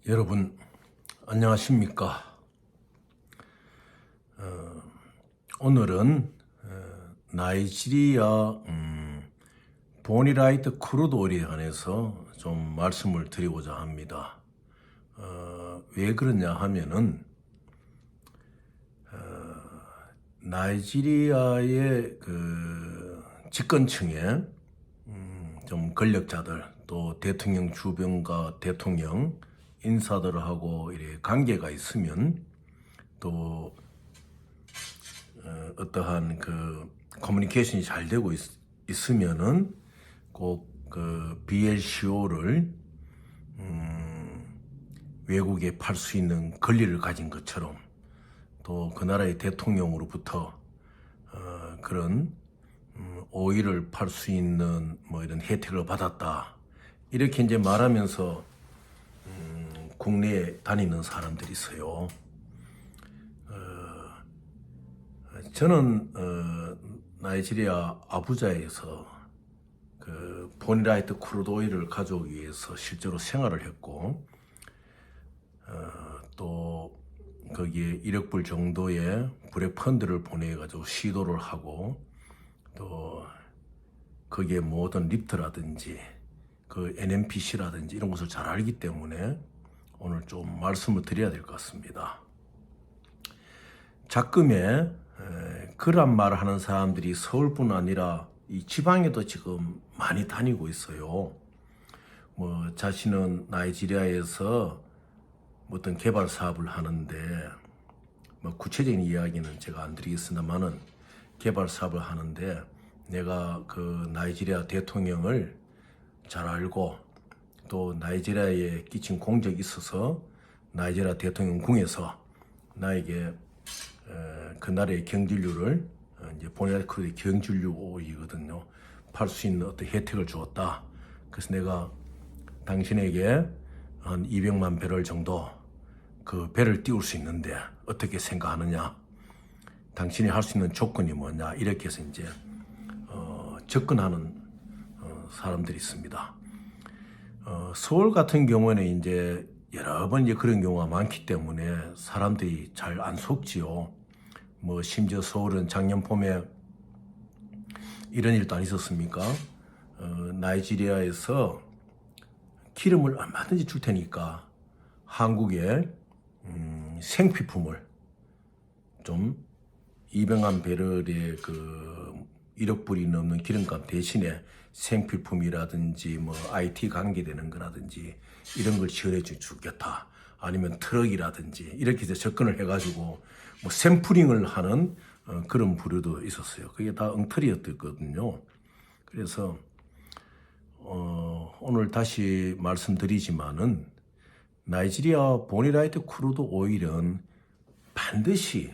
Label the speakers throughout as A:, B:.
A: 여러분 안녕하십니까? 오늘은 나이지리아 보니라이트 크루드 오일에 관해서 좀 말씀을 드리고자 합니다. 왜 그러냐 하면은 나이지리아의 그 집권층에 좀 권력자들 또 대통령 주변과 대통령 인사들하고 이렇게 관계가 있으면 또 어떠한 그 커뮤니케이션이 잘 되고 있으면은 꼭 그 BLCO를 외국에 팔 수 있는 권리를 가진 것처럼 또 그 나라의 대통령으로부터 그런 오일을 팔 수 있는 뭐 이런 혜택을 받았다 이렇게 이제 말하면서 국내에 다니는 사람들이 있어요. 저는 나이지리아 아부자에서 그 보니라이트 크루드 오일을 가져오기 위해서 실제로 생활을 했고 또 거기에 1억 불 정도의 불의 펀드를 보내가지고 시도를 하고 또 거기에 모든 리프트라든지 그 NNPC라든지 이런 것을 잘 알기 때문에 오늘 좀 말씀을 드려야 될 것 같습니다. 작금에 그런 말을 하는 사람들이 서울뿐 아니라 이 지방에도 지금 많이 다니고 있어요. 뭐 자신은 나이지리아에서 어떤 개발 사업을 하는데 뭐 구체적인 이야기는 제가 안 드리겠습니다만은 개발 사업을 하는데 내가 그 나이지리아 대통령을 잘 알고 또 나이지리아에 끼친 공적이 있어서 나이지리아 대통령 궁에서 나에게 그 나라의 경질료를 이제 보니라이트 크루드 경질료 오일이거든요. 팔 수 있는 어떤 혜택을 주었다. 그래서 내가 당신에게 한 200만 배럴 정도 그 배를 띄울 수 있는데 어떻게 생각하느냐? 당신이 할 수 있는 조건이 뭐냐? 이렇게 해서 이제 접근하는 사람들이 있습니다. 서울 같은 경우에는 이제 여러 번 이제 그런 경우가 많기 때문에 사람들이 잘 안 속지요. 뭐 심지어 서울은 작년 봄에 이런 일도 안 있었습니까? 나이지리아에서 기름을 얼마든지 줄 테니까 한국에 생필품을 좀 200만 배럴의 그 1억 불이 넘는 기름값 대신에 생필품이라든지 뭐 IT 관계되는 거라든지 이런 걸 지원해 주겠다. 아니면 트럭이라든지 이렇게 해서 접근을 해가지고 뭐 샘플링을 하는 그런 부류도 있었어요. 그게 다 엉터리였거든요. 그래서 오늘 다시 말씀드리지만은 나이지리아 보니라이트 크루드 오일은 반드시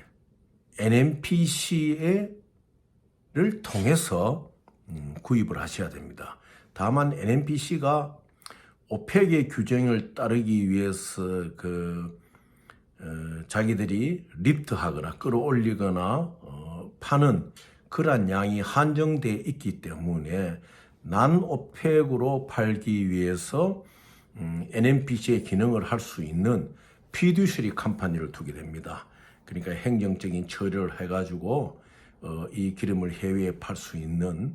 A: NNPC를 통해서 구입을 하셔야 됩니다. 다만 NNPC가 오펙의 규정을 따르기 위해서 자기들이 리프트하거나 끌어올리거나 파는 그러한 양이 한정되어 있기 때문에 난 오펙으로 팔기 위해서 NNPC의 기능을 할 수 있는 피듀셔리 컴퍼니를 두게 됩니다. 그러니까 행정적인 처리를 해가지고 이 기름을 해외에 팔 수 있는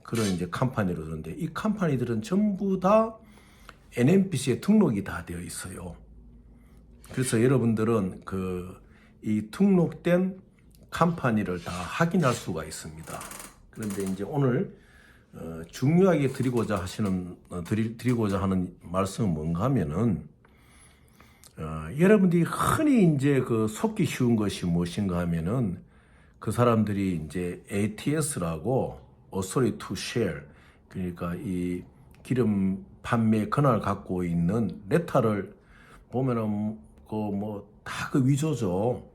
A: 그런 이제 컴퍼니로 되는데 이 컴퍼니들은 전부 다 NNPC에 등록이 다 되어 있어요. 그래서 여러분들은 이 등록된 컴퍼니를 다 확인할 수가 있습니다. 그런데 이제 오늘 중요하게 드리고자 하는 말씀은 뭔가 하면은 여러분들이 흔히 이제 속기 쉬운 것이 무엇인가 하면은 그 사람들이 이제 ATS라고 Authority to Share 그러니까 이 기름 판매 권한을 갖고 있는 레타를 보면은 다 그 위조죠.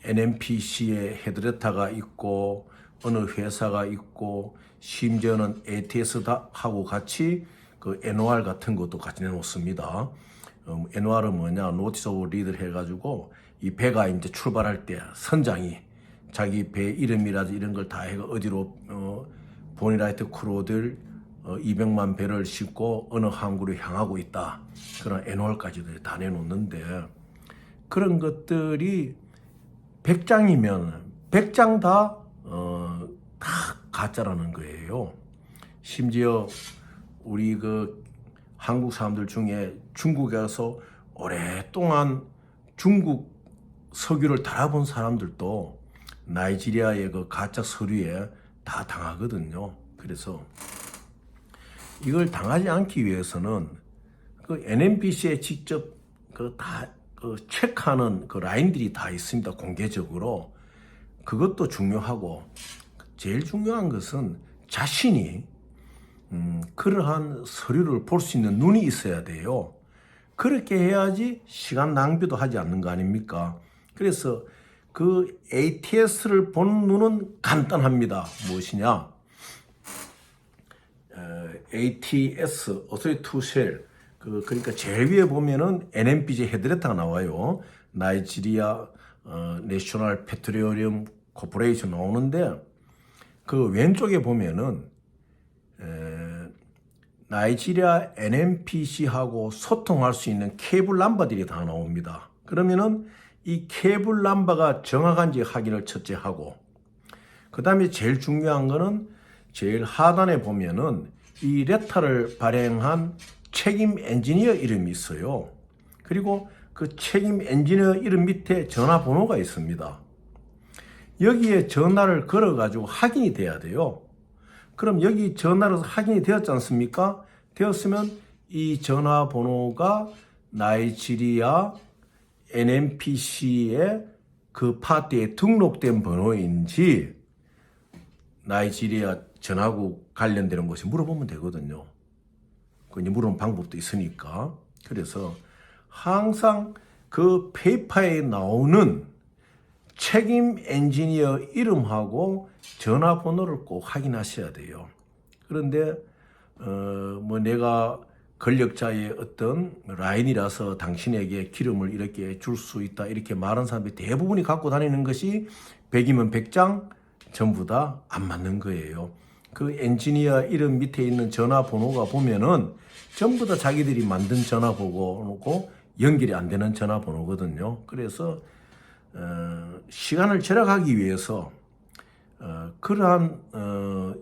A: NNPC의 헤드레타가 있고 어느 회사가 있고 심지어는 ATS하고 같이 그 NOR 같은 것도 같이 내놓습니다. NOR은 뭐냐? 노티스 오브 리드를 해가지고 이 배가 이제 출발할 때 선장이 자기 배 이름이라든지 이런 걸 다 해가 어디로 보니라이트 크루드를 200만 배를 싣고 어느 항구로 향하고 있다. 그런 애널까지도 다 내놓는데 그런 것들이 100장이면 100장 다 가짜라는 거예요. 심지어 우리 그 한국 사람들 중에 중국에 가서 오랫동안 중국 석유를 달아본 사람들도 나이지리아의 그 가짜 서류에 다 당하거든요. 그래서 이걸 당하지 않기 위해서는 그 NNPC에 직접 그 체크하는 그 라인들이 다 있습니다. 공개적으로. 그것도 중요하고 제일 중요한 것은 자신이 그러한 서류를 볼 수 있는 눈이 있어야 돼요. 그렇게 해야지 시간 낭비도 하지 않는 거 아닙니까? 그래서 그 ATS를 보는 눈은 간단합니다. 무엇이냐? ATS, Authority to Shell. 그러니까 제일 위에 보면은 NNPC 헤드레터가 나와요. 나이지리아 내셔널 페트로리엄 코퍼레이션 나오는데 그 왼쪽에 보면은 나이지리아 NNPC하고 소통할 수 있는 케이블 넘버들이 다 나옵니다. 그러면은 이 케이블 넘버가 정확한지 확인을 첫째 하고, 그 다음에 제일 중요한 거는 제일 하단에 보면은 이 레터를 발행한 책임 엔지니어 이름이 있어요. 그리고 그 책임 엔지니어 이름 밑에 전화번호가 있습니다. 여기에 전화를 걸어가지고 확인이 돼야 돼요. 그럼 여기 전화로 확인이 되었지 않습니까? 되었으면 이 전화번호가 나이지리아 NNPC의 그 파티에 등록된 번호인지 나이지리아 전화국 관련되는 것이 물어보면 되거든요. 그냥 물어보는 방법도 있으니까. 그래서 항상 그 페이퍼에 나오는 책임 엔지니어 이름하고 전화번호를 꼭 확인하셔야 돼요. 그런데 뭐 내가 권력자의 어떤 라인이라서 당신에게 기름을 이렇게 줄 수 있다 이렇게 말하는 사람들이 대부분이 갖고 다니는 것이 100이면 100장 전부 다 안 맞는 거예요. 그 엔지니어 이름 밑에 있는 전화번호가 보면은 전부 다 자기들이 만든 전화번호고 연결이 안 되는 전화번호거든요. 그래서 시간을 절약하기 위해서 그러한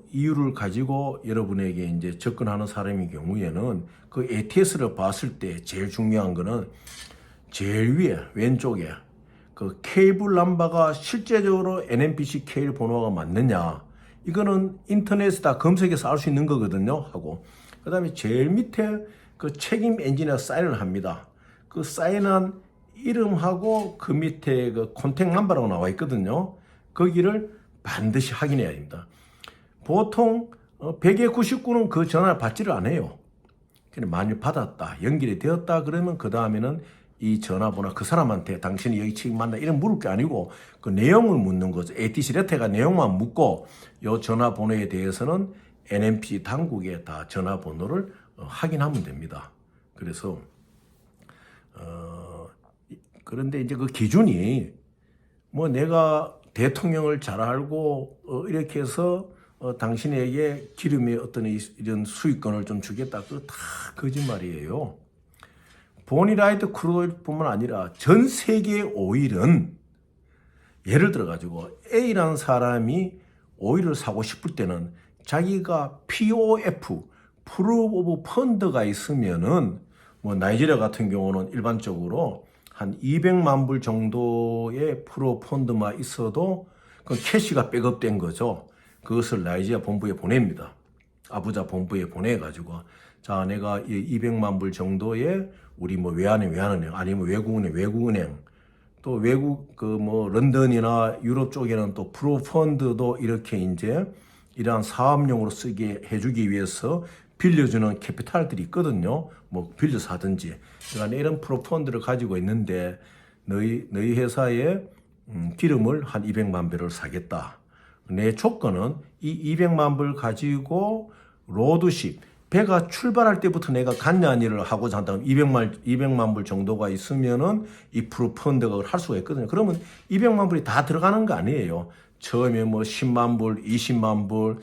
A: 이유를 가지고 여러분에게 이제 접근하는 사람의 경우에는 그 ATS를 봤을 때 제일 중요한 거는 제일 위에 왼쪽에 그 케이블 넘버가 실제적으로 NNPC 케이블 번호가 맞느냐, 이거는 인터넷에 다 검색해서 알 수 있는 거거든요 하고, 그 다음에 제일 밑에 그 책임 엔지니어 사인을 합니다. 그 사인한 이름하고 그 밑에 그 컨택 넘버라고 나와 있거든요. 거기를 반드시 확인해야 됩니다. 보통 100에 99는 그 전화를 받지를 않아요. 만일 받았다, 연결이 되었다 그러면 그 다음에는 이 전화번호 그 사람한테 당신이 여기 지금 만나 이런 물을 게 아니고 그 내용을 묻는 거죠. ATC 레터가 내용만 묻고 이 전화번호에 대해서는 NNPC 당국에 다 전화번호를 확인하면 됩니다. 그래서 그런데 이제 그 기준이 뭐 내가 대통령을 잘 알고 이렇게 해서 당신에게 기름의 어떤 이런 수익권을 좀 주겠다, 그거 다 거짓말이에요. 보니라이트 크루드뿐만 아니라 전 세계의 오일은 예를 들어 가지고 A라는 사람이 오일을 사고 싶을 때는 자기가 POF, Proof of Fund가 있으면은 뭐 나이지리아 같은 경우는 일반적으로 한 200만 불 정도의 프로 펀드만 있어도 그 캐시가 백업된 거죠. 그것을 나이지리아 본부에 보냅니다. 아부자 본부에 보내가지고, 자, 내가 200만 불 정도의 우리 뭐 외환은행 아니면 외국은행 또 외국 그 뭐 런던이나 유럽 쪽에는 또 프로 펀드도 이렇게 이제 이러한 사업용으로 쓰게 해주기 위해서 빌려주는 캐피탈들이 있거든요. 뭐 빌려서 하든지. 그러니까 이런 프로 펀드를 가지고 있는데 너희 회사에 기름을 한 200만 배를 사겠다. 내 조건은 이 200만 불 가지고 로드십, 배가 출발할 때부터 내가 간여한 일을 하고자 한다면 200만 불 정도가 있으면은 이 프로 펀드가 할 수가 있거든요. 그러면 200만 불이 다 들어가는 거 아니에요. 처음에 뭐 10만 불, 20만 불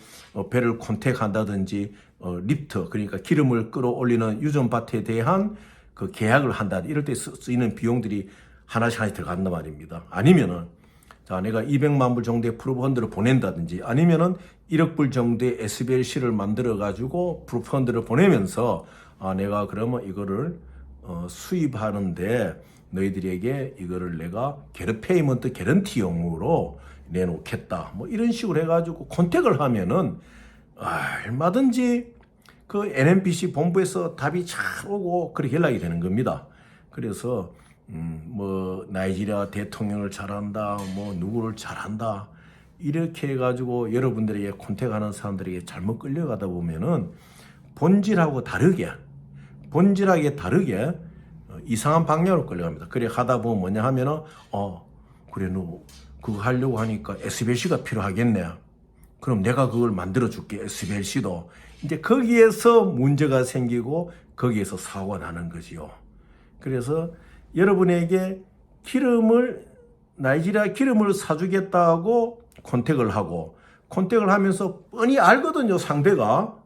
A: 배를 컨택한다든지 리프트, 그러니까 기름을 끌어올리는 유전밭에 대한 그 계약을 한다. 이럴 때 쓰이는 비용들이 하나씩 들어간단 말입니다. 아니면은 자, 내가 200만 불 정도의 프로펀드를 보낸다든지 아니면은 1억 불 정도의 SBLC를 만들어 가지고 프로펀드를 보내면서 내가 그러면 이거를 수입하는데 너희들에게 이거를 내가 페이먼트 개런티용으로 내놓겠다. 뭐 이런 식으로 해가지고 컨택을 하면은 얼마든지 그 NNPC 본부에서 답이 잘 오고 그렇게 연락이 되는 겁니다. 그래서 뭐 나이지리아 대통령을 잘한다, 뭐 누구를 잘한다 이렇게 해가지고 여러분들에게 컨택하는 사람들에게 잘못 끌려가다 보면은 본질하게 다르게 이상한 방향으로 끌려갑니다. 그래 하다 보면 뭐냐 하면은 그래 너 그거 하려고 하니까 SBLC가 필요하겠네. 그럼 내가 그걸 만들어 줄게. SBLC도 이제 거기에서 문제가 생기고 거기에서 사고가 나는 거지요. 그래서 여러분에게 나이지리아 기름을 사주겠다고 컨택을 하면서 뻔히 알거든요. 상대가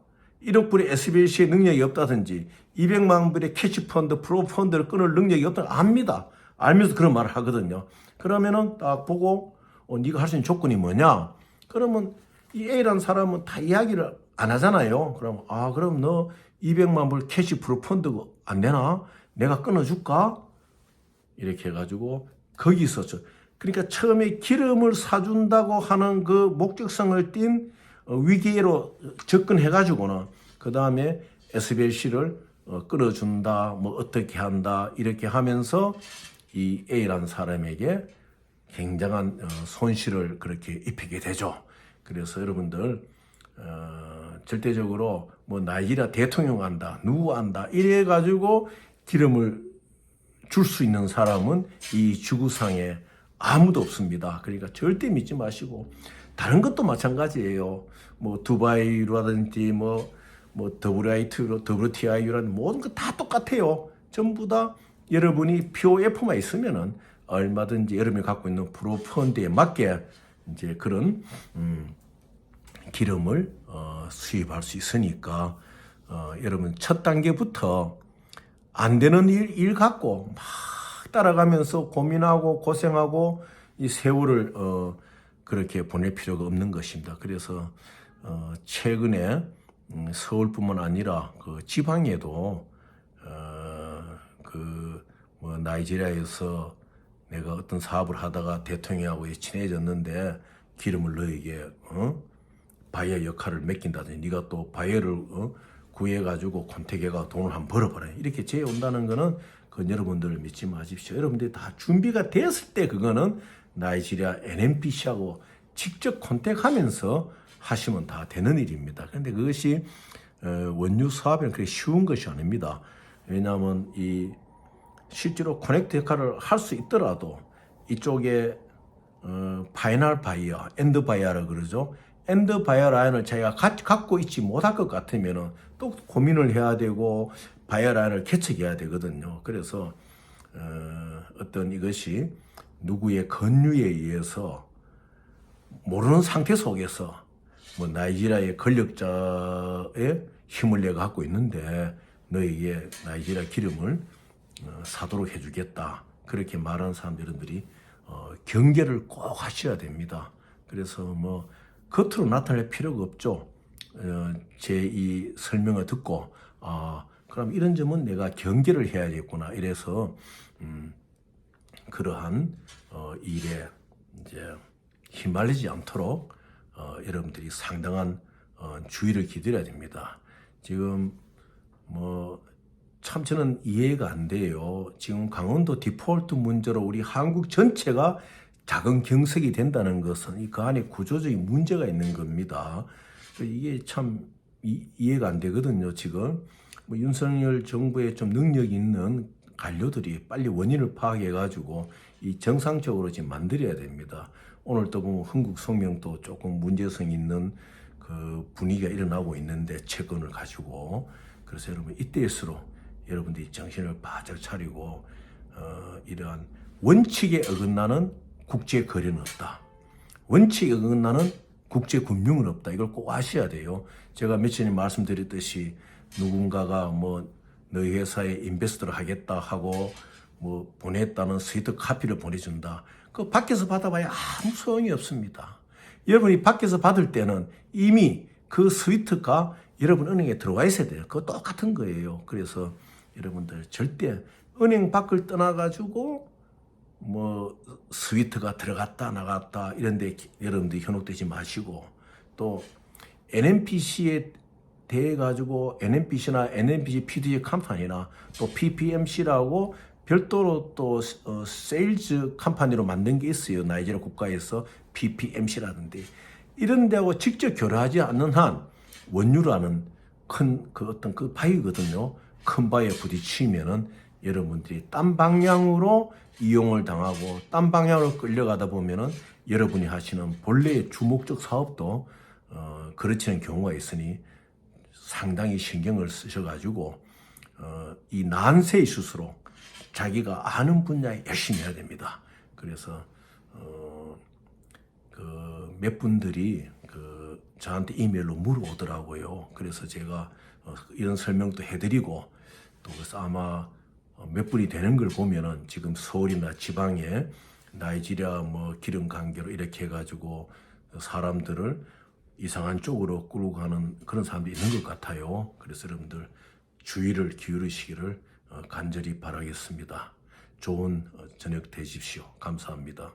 A: 1억 불의 SBLC의 능력이 없다든지 200만 불의 캐치펀드, 프로펀드를 끊을 능력이 없다는 압니다. 알면서 그런 말을 하거든요. 그러면은 딱 보고 네가 할 수 있는 조건이 뭐냐? 그러면 이 A라는 사람은 다 이야기를 안 하잖아요. 그럼 그럼 너 200만 불 캐시 프로펀드 안 되나? 내가 끊어줄까? 이렇게 해가지고 거기서 그러니까 처음에 기름을 사준다고 하는 그 목적성을 띈 위기로 접근해가지고는 그 다음에 SBLC를 끌어준다, 뭐 어떻게 한다 이렇게 하면서 이 A라는 사람에게 굉장한 손실을 그렇게 입히게 되죠. 그래서 여러분들 절대적으로 뭐 나이지리아 대통령 한다, 누구 한다 이래 가지고 기름을 줄 수 있는 사람은 이 지구상에 아무도 없습니다. 그러니까 절대 믿지 마시고 다른 것도 마찬가지예요. 뭐 두바이라든지 뭐 WTI라는 모든 거 다 똑같아요. 전부 다 여러분이 POF만 있으면은 얼마든지 여러분이 갖고 있는 프로펀드에 맞게 이제 그런 기름을 수입할 수 있으니까 여러분 첫 단계부터 안 되는 일 갖고 막 따라가면서 고민하고 고생하고 이 세월을 그렇게 보낼 필요가 없는 것입니다. 그래서 최근에 서울뿐만 아니라 그 지방에도 뭐 나이지리아에서 내가 어떤 사업을 하다가 대통령하고 친해졌는데 기름을 너에게 바이어 역할을 맡긴다든지 네가 또 바이어를 구해가지고 컨택해가 돈을 한번 벌어버려 이렇게 재온다는 거는 그건 여러분들 믿지 마십시오. 여러분들이 다 준비가 됐을 때 그거는 나이지리아 NNPC하고 직접 컨택하면서 하시면 다 되는 일입니다. 그런데 그것이 원유 사업에는 그렇게 쉬운 것이 아닙니다. 왜냐하면 이 실제로 커넥트 역할을 할 수 있더라도 이쪽에 파이널 바이어, 엔드 바이어라 그러죠. 엔드 바이어 라인을 자기가 갖고 있지 못할 것 같으면은 또 고민을 해야 되고 바이어 라인을 개척해야 되거든요. 그래서 어떤 이것이 누구의 권유에 의해서 모르는 상태 속에서 뭐 나이지리아의 권력자의 힘을 내가 갖고 있는데 너에게 나이지리아 기름을 사도록 해주겠다. 그렇게 말하는 사람들이 경계를 꼭 하셔야 됩니다. 그래서 뭐 겉으로 나타낼 필요가 없죠. 제 이 설명을 듣고 그럼 이런 점은 내가 경계를 해야겠구나. 이래서 그러한 일에 이제 휘말리지 않도록 여러분들이 상당한 주의를 기울여야 됩니다. 지금 뭐 참 저는 이해가 안 돼요. 지금 강원도 디폴트 문제로 우리 한국 전체가 작은 경색이 된다는 것은 그 안에 구조적인 문제가 있는 겁니다. 이게 참 이해가 안 되거든요. 지금 뭐 윤석열 정부에 좀 능력이 있는 관료들이 빨리 원인을 파악해가지고 이 정상적으로 지금 만들어야 됩니다. 오늘 또 보면 흥국성명도 조금 문제성 있는 그 분위기가 일어나고 있는데 채권을 가지고 그래서 여러분 이때일수록 여러분들이 정신을 바짝 차리고 이러한 원칙에 어긋나는 국제 거래는 없다. 원칙에 어긋나는 국제금융은 없다. 이걸 꼭 아셔야 돼요. 제가 며칠 전에 말씀드렸듯이 누군가가 뭐 너희 회사에 인베스트를 하겠다 하고 뭐 보냈다는 스위트 카피를 보내준다. 그 밖에서 받아봐야 아무 소용이 없습니다. 여러분이 밖에서 받을 때는 이미 그 스위트가 여러분 은행에 들어와 있어야 돼요. 그거 똑같은 거예요. 그래서 여러분들 절대 은행 밖을 떠나가지고 뭐 스위트가 들어갔다 나갔다 이런데 여러분들이 현혹되지 마시고, 또 NMPC에 대해 가지고 NMPC나 NMPC PDG 컴퍼니나 또 PPMC라고 별도로 또 세일즈 컴퍼니로 만든 게 있어요. 나이지리아 국가에서 PPMC라는데, 이런 데하고 직접 교류하지 않는 한 원유라는 큰 그 어떤 그 바위거든요. 큰 바위에 부딪히면은 여러분들이 딴 방향으로 이용을 당하고 딴 방향으로 끌려가다 보면은 여러분이 하시는 본래의 주목적 사업도 그렇지 않은 경우가 있으니 상당히 신경을 쓰셔가지고 이 난세 이슈스로 자기가 아는 분야에 열심히 해야 됩니다. 그래서 그 몇 분들이 그 저한테 이메일로 물어오더라고요. 그래서 제가 이런 설명도 해드리고, 또 그래서 아마 몇 분이 되는 걸 보면은 지금 서울이나 지방에 나이지리아 뭐 기름 관계로 이렇게 해가지고 사람들을 이상한 쪽으로 끌고 가는 그런 사람들이 있는 것 같아요. 그래서 여러분들 주의를 기울이시기를 간절히 바라겠습니다. 좋은 저녁 되십시오. 감사합니다.